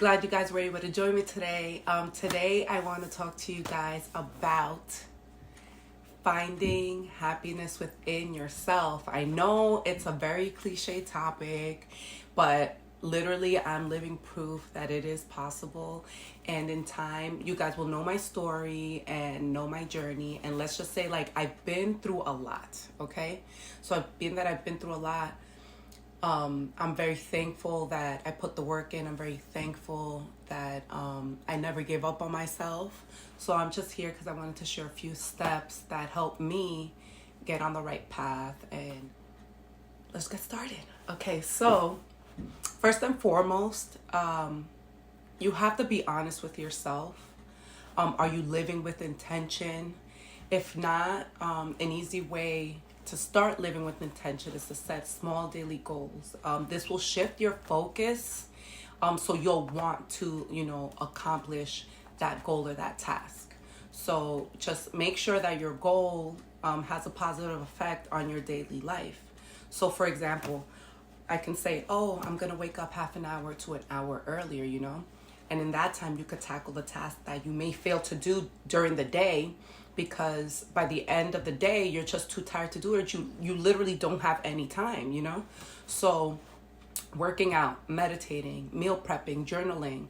Glad you guys were able to join me today. Today I want to talk to you guys about finding happiness within yourself. I know it's a very cliche topic, but literally I'm living proof that it is possible. And in time, you guys will know my story and know my journey. And let's just say, like, I've been through a lot, okay? So being that I've been through a lot, I'm very thankful that I put the work in. I'm very thankful that I never gave up on myself. So I'm just here because I wanted to share a few steps that helped me get on the right path. And let's get started. Okay, so first and foremost, you have to be honest with yourself. Are you living with intention? If not, an easy way to start living with intention is to set small daily goals. This will shift your focus, so you'll want to, accomplish that goal or that task. So just make sure that your goal has a positive effect on your daily life. So for example, I can say, oh, I'm going to wake up half an hour to an hour earlier, And in that time, you could tackle the task that you may fail to do during the day, because by the end of the day, you're just too tired to do it. You literally don't have any time, So working out, meditating, meal prepping, journaling,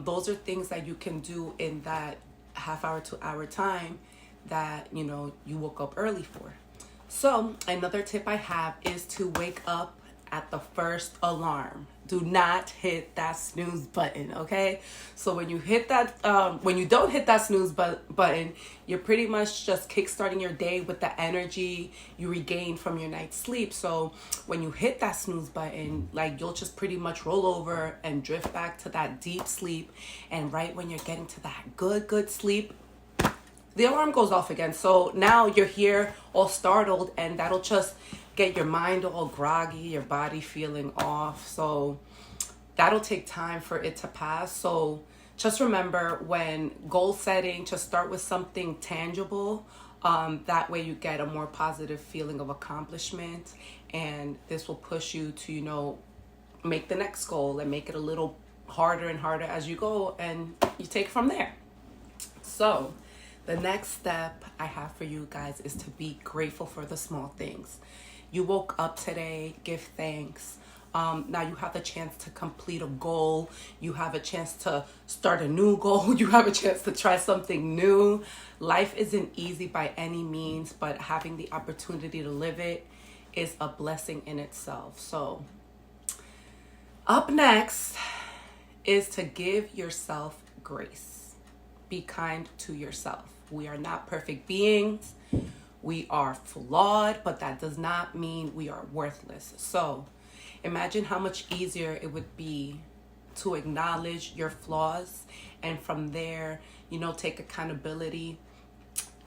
those are things that you can do in that half hour to hour time that, you woke up early for. So another tip I have is to wake up at the first alarm. Do not hit that snooze button, okay? So when you hit that, when you don't hit that snooze button, you're pretty much just kickstarting your day with the energy you regained from your night's sleep. So when you hit that snooze button, like, you'll just pretty much roll over and drift back to that deep sleep. And right when you're getting to that good sleep, the alarm goes off again. So now you're here all startled, and that'll just get your mind all groggy, your body feeling off. So that'll take time for it to pass. So just remember, when goal setting, just start with something tangible. That way you get a more positive feeling of accomplishment, and this will push you to, make the next goal and make it a little harder and harder as you go, and you take from there. So the next step I have for you guys is to be grateful for the small things. You woke up today, give thanks. Now you have the chance to complete a goal. You have a chance to start a new goal. You have a chance to try something new. Life isn't easy by any means, but having the opportunity to live it is a blessing in itself. So up next is to give yourself grace. Be kind to yourself. We are not perfect beings. We are flawed, but that does not mean we are worthless. So imagine how much easier it would be to acknowledge your flaws, and from there, take accountability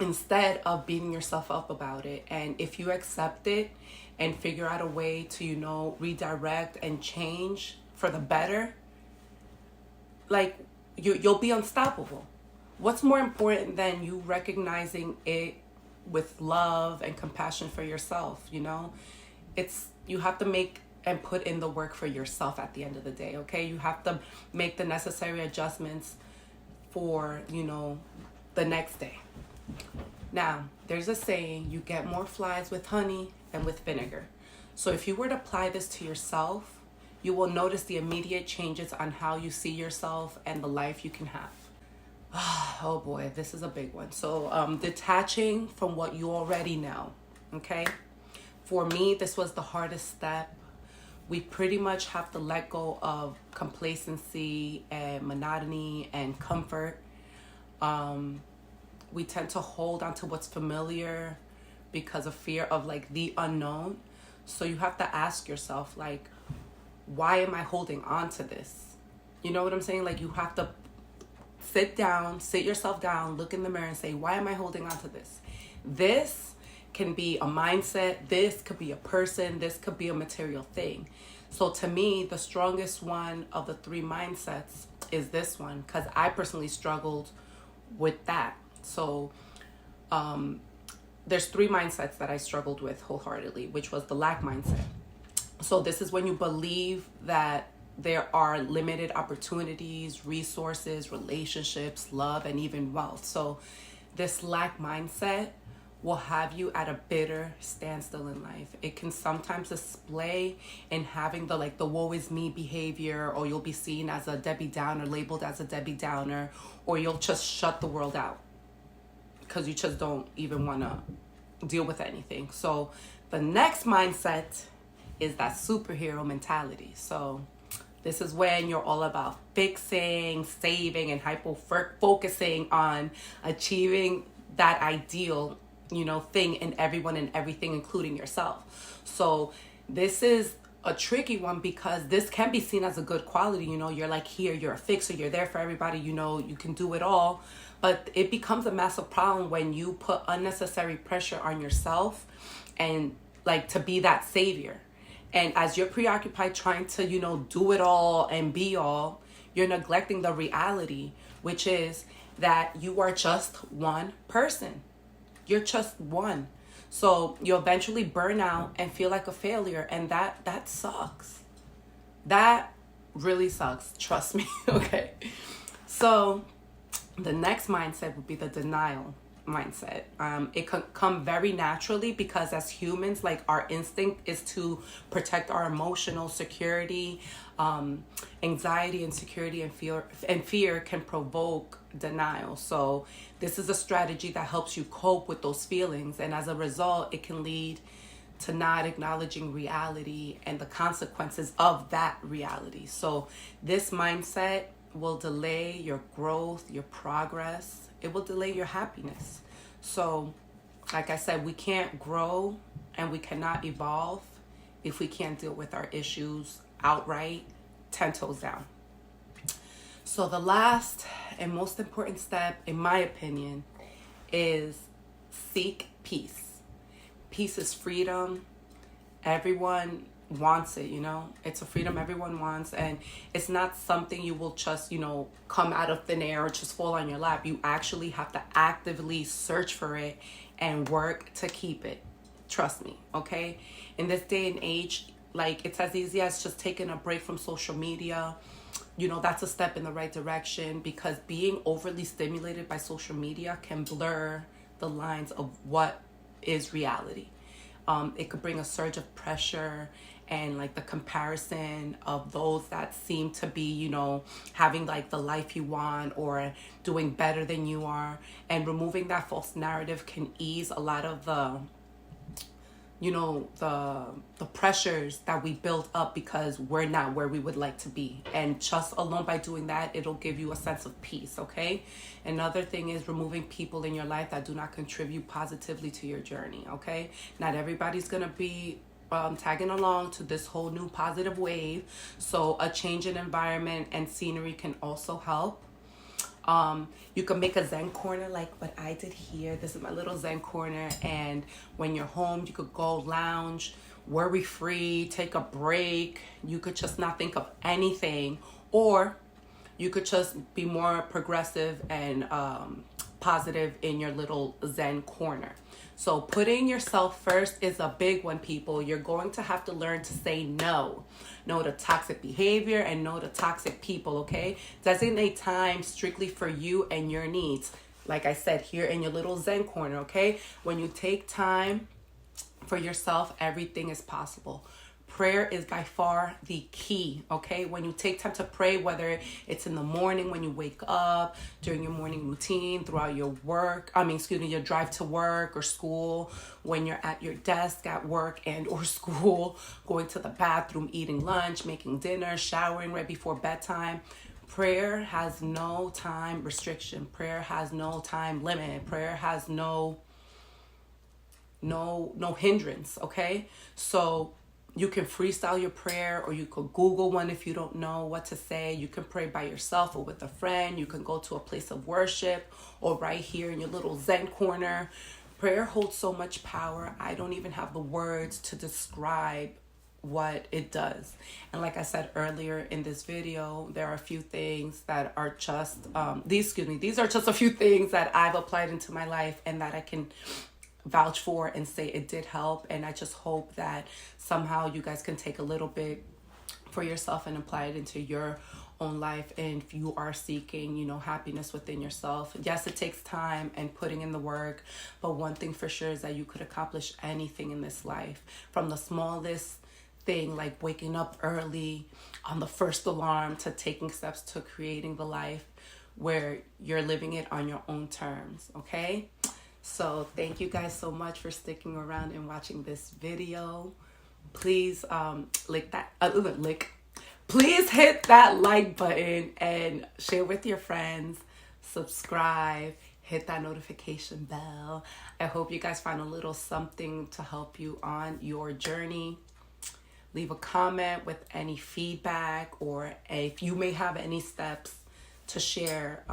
instead of beating yourself up about it. And if you accept it and figure out a way to, redirect and change for the better, like, you'll be unstoppable. What's more important than you recognizing it with love and compassion for yourself? You have to make and put in the work for yourself at the end of the day, okay? You have to make the necessary adjustments for, the next day. Now, there's a saying, you get more flies with honey than with vinegar. So if you were to apply this to yourself, you will notice the immediate changes on how you see yourself and the life you can have. Oh boy, this is a big one. So detaching from what you already know, okay? For me, this was the hardest step. We pretty much have to let go of complacency and monotony and comfort. We tend to hold on to what's familiar because of fear of, like, the unknown. So you have to ask yourself, like, why am I holding on to this? You know what I'm saying? Like, you have to sit yourself down, look in the mirror and say, why am I holding on to this? This can be a mindset. This could be a person. This could be a material thing. So to me, the strongest one of the three mindsets is this one, because I personally struggled with that. So there's three mindsets that I struggled with wholeheartedly, which was the lack mindset. So this is when you believe that there are limited opportunities, resources, relationships, love, and even wealth. So this lack mindset will have you at a bitter standstill in life. It can sometimes display in having the woe is me behavior, or you'll be seen as a Debbie Downer, labeled as a Debbie Downer, or you'll just shut the world out because you just don't even want to deal with anything. So the next mindset is that superhero mentality. So this is when you're all about fixing, saving, and focusing on achieving that ideal, thing in everyone and everything, including yourself. So this is a tricky one because this can be seen as a good quality. You're like, here, you're a fixer, you're there for everybody, you can do it all. But it becomes a massive problem when you put unnecessary pressure on yourself and to be that savior. And as you're preoccupied trying to, do it all and be all, you're neglecting the reality, which is that you are just one person. You're just one. So you eventually burn out and feel like a failure. And that sucks. That really sucks. Trust me. Okay. So the next mindset would be the denial mindset. It can come very naturally because as humans, our instinct is to protect our emotional security. Anxiety, insecurity, and fear can provoke denial. So this is a strategy that helps you cope with those feelings, and as a result, it can lead to not acknowledging reality and the consequences of that reality. So this mindset will delay your growth, your progress. It will delay your happiness. So, like I said, we can't grow and we cannot evolve if we can't deal with our issues outright, 10 toes down. So the last and most important step, in my opinion, is seek peace. Peace is freedom. Everyone wants it, it's a freedom everyone wants, and it's not something you will just come out of thin air or just fall on your lap. You actually have to actively search for it and work to keep it. Trust me. Okay, in this day and age, it's as easy as just taking a break from social media. That's a step in the right direction, because being overly stimulated by social media can blur the lines of what is reality. It could bring a surge of pressure and the comparison of those that seem to be, having the life you want or doing better than you are. And removing that false narrative can ease a lot of the pressures that we build up because we're not where we would like to be. And just alone by doing that, it'll give you a sense of peace. Okay. Another thing is removing people in your life that do not contribute positively to your journey. Okay. Not everybody's going to be tagging along to this whole new positive wave. So a change in environment and scenery can also help. You can make a Zen corner like what I did here. This is my little Zen corner. And when you're home, you could go lounge, worry free, take a break. You could just not think of anything, or you could just be more progressive and positive in your little Zen corner. So putting yourself first is a big one, people. You're going to have to learn to say no. No to toxic behavior and no to toxic people, okay? Designate time strictly for you and your needs. Like I said, here in your little Zen corner, okay? When you take time for yourself, everything is possible. Prayer is by far the key, okay? When you take time to pray, whether it's in the morning when you wake up, during your morning routine, throughout your your drive to work or school, when you're at your desk at work and or school, going to the bathroom, eating lunch, making dinner, showering right before bedtime. Prayer has no time restriction. Prayer has no time limit. Prayer has no hindrance, okay? So you can freestyle your prayer, or you could Google one if you don't know what to say. You can pray by yourself or with a friend. You can go to a place of worship, or right here in your little Zen corner. Prayer holds so much power. I don't even have the words to describe what it does. And like I said earlier in this video, there are a few things that are just, these are just a few things that I've applied into my life and that I can vouch for and say it did help. And I just hope that somehow you guys can take a little bit for yourself and apply it into your own life. And if you are seeking, happiness within yourself, yes, it takes time and putting in the work, but one thing for sure is that you could accomplish anything in this life, from the smallest thing like waking up early on the first alarm to taking steps to creating the life where you're living it on your own terms. Okay, so thank you guys so much for sticking around and watching this video. Please please hit that like button and share with your friends, subscribe, hit that notification bell. I hope you guys find a little something to help you on your journey. Leave a comment with any feedback, or if you may have any steps to share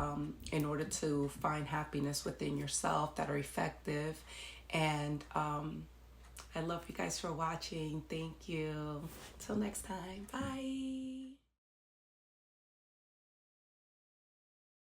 in order to find happiness within yourself that are effective. And I love you guys for watching. Thank you. Till next time. Bye.